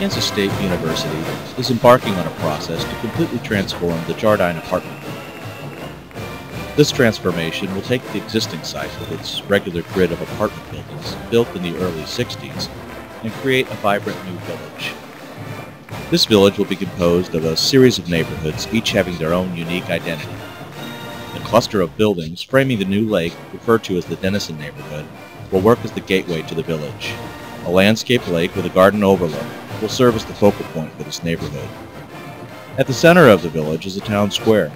Kansas State University is embarking on a process to completely transform the Jardine apartment building. This transformation will take the existing site with its regular grid of apartment buildings built in the early 60s and create a vibrant new village. This village will be composed of a series of neighborhoods, each having their own unique identity. The cluster of buildings framing the new lake, referred to as the Denison neighborhood, will work as the gateway to the village. A landscaped lake with a garden overlook will serve as the focal point for this neighborhood. At the center of the village is a town square.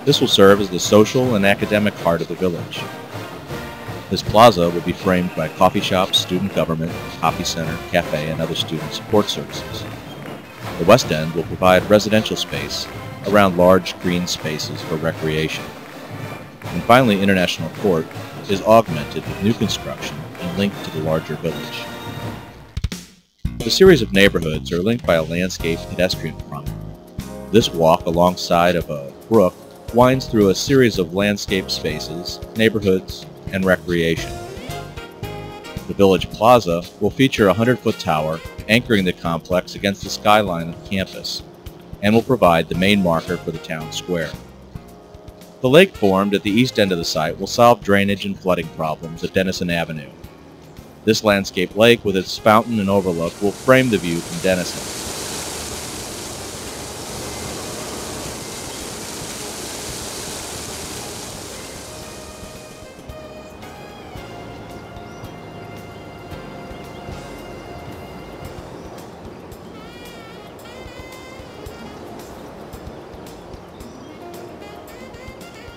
This will serve as the social and academic heart of the village. This plaza will be framed by coffee shops, student government, copy center, cafe, and other student support services. The west end will provide residential space around large green spaces for recreation. And finally, International Court is augmented with new construction and linked to the larger village. The series of neighborhoods are linked by a landscaped pedestrian front. This walk alongside of a brook winds through a series of landscaped spaces, neighborhoods, and recreation. The village plaza will feature a 100-foot tower anchoring the complex against the skyline of the campus and will provide the main marker for the town square. The lake formed at the east end of the site will solve drainage and flooding problems at Denison Avenue. This landscaped lake with its fountain and overlook will frame the view from Denison.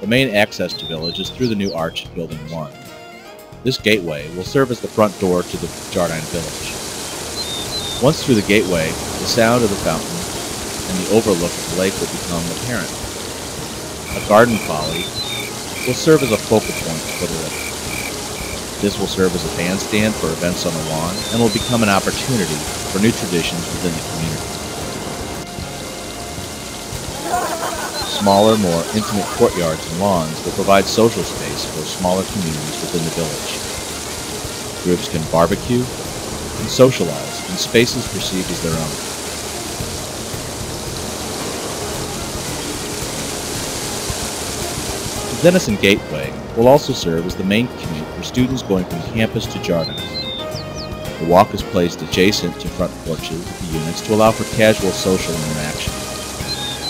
The main access to Village is through the new arch at Building 1. This gateway will serve as the front door to the Jardine Village. Once through the gateway, the sound of the fountain and the overlook of the lake will become apparent. A garden folly will serve as a focal point for the lake. This will serve as a bandstand for events on the lawn and will become an opportunity for new traditions within the community. Smaller, more intimate courtyards and lawns will provide social space for smaller communities within the village. Groups can barbecue and socialize in spaces perceived as their own. The Denison Gateway will also serve as the main commute for students going from campus to Jardine. The walk is placed adjacent to front porches of the units to allow for casual social interaction.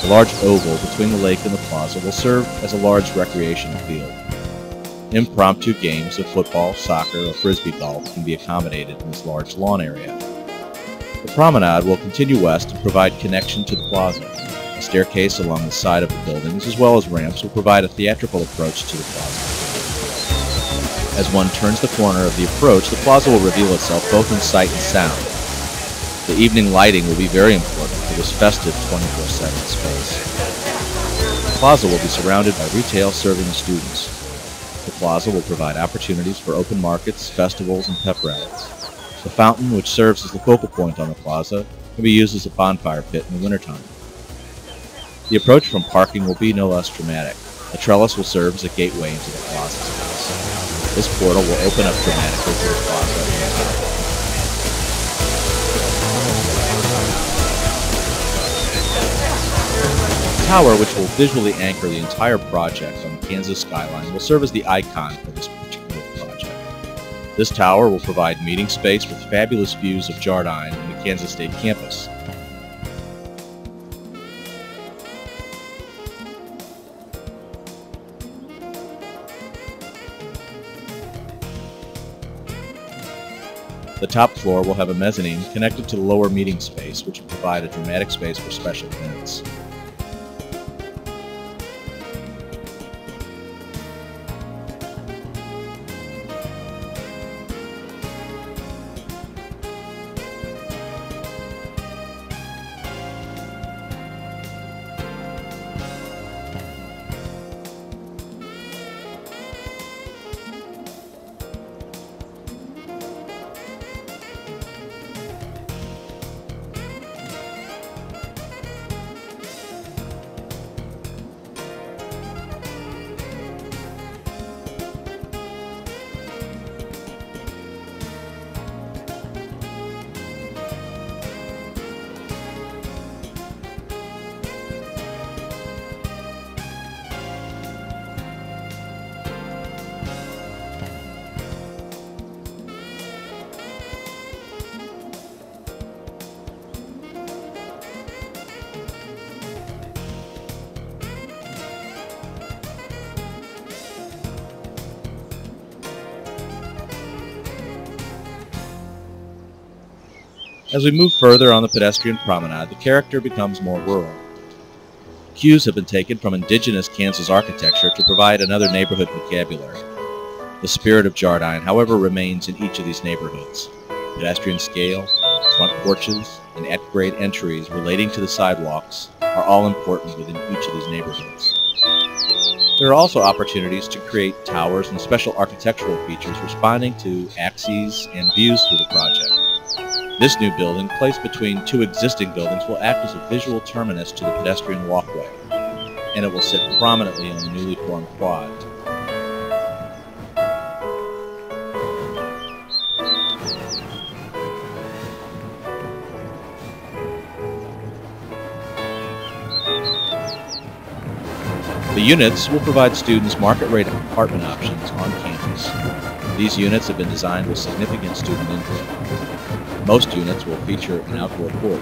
The large oval between the lake and the plaza will serve as a large recreational field. Impromptu games of football, soccer, or frisbee golf can be accommodated in this large lawn area. The promenade will continue west and provide connection to the plaza. A staircase along the side of the buildings, as well as ramps, will provide a theatrical approach to the plaza. As one turns the corner of the approach, the plaza will reveal itself both in sight and sound. The evening lighting will be very important for this festive 24/7 space. The plaza will be surrounded by retail serving the students. The plaza will provide opportunities for open markets, festivals, and pep rallies. The fountain, which serves as the focal point on the plaza, can be used as a bonfire pit in the wintertime. The approach from parking will be no less dramatic. A trellis will serve as a gateway into the plaza space. This portal will open up dramatically to the plaza and the tower. The tower, which will visually anchor the entire project on the Kansas skyline, will serve as the icon for this particular project. This tower will provide meeting space with fabulous views of Jardine and the Kansas State campus. The top floor will have a mezzanine connected to the lower meeting space, which will provide a dramatic space for special events. As we move further on the pedestrian promenade, the character becomes more rural. Cues have been taken from indigenous Kansas architecture to provide another neighborhood vocabulary. The spirit of Jardine, however, remains in each of these neighborhoods. Pedestrian scale, front porches, and at-grade entries relating to the sidewalks are all important within each of these neighborhoods. There are also opportunities to create towers and special architectural features responding to axes and views through the project. This new building, placed between two existing buildings, will act as a visual terminus to the pedestrian walkway, and it will sit prominently on the newly formed quad. The units will provide students market-rate apartment options on campus. These units have been designed with significant student input. Most units will feature an outdoor porch.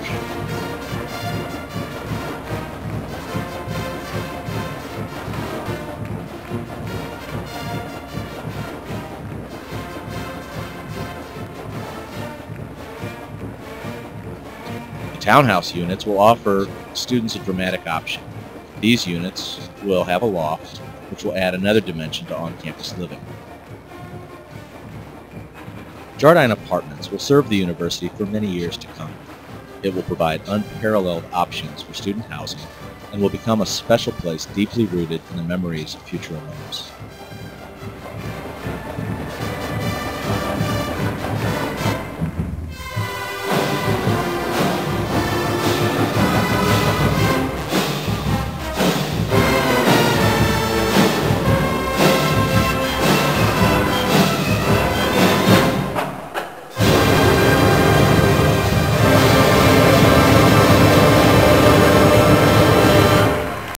The townhouse units will offer students a dramatic option. These units will have a loft, which will add another dimension to on-campus living. Jardine Apartments will serve the university for many years to come. It will provide unparalleled options for student housing and will become a special place deeply rooted in the memories of future alums.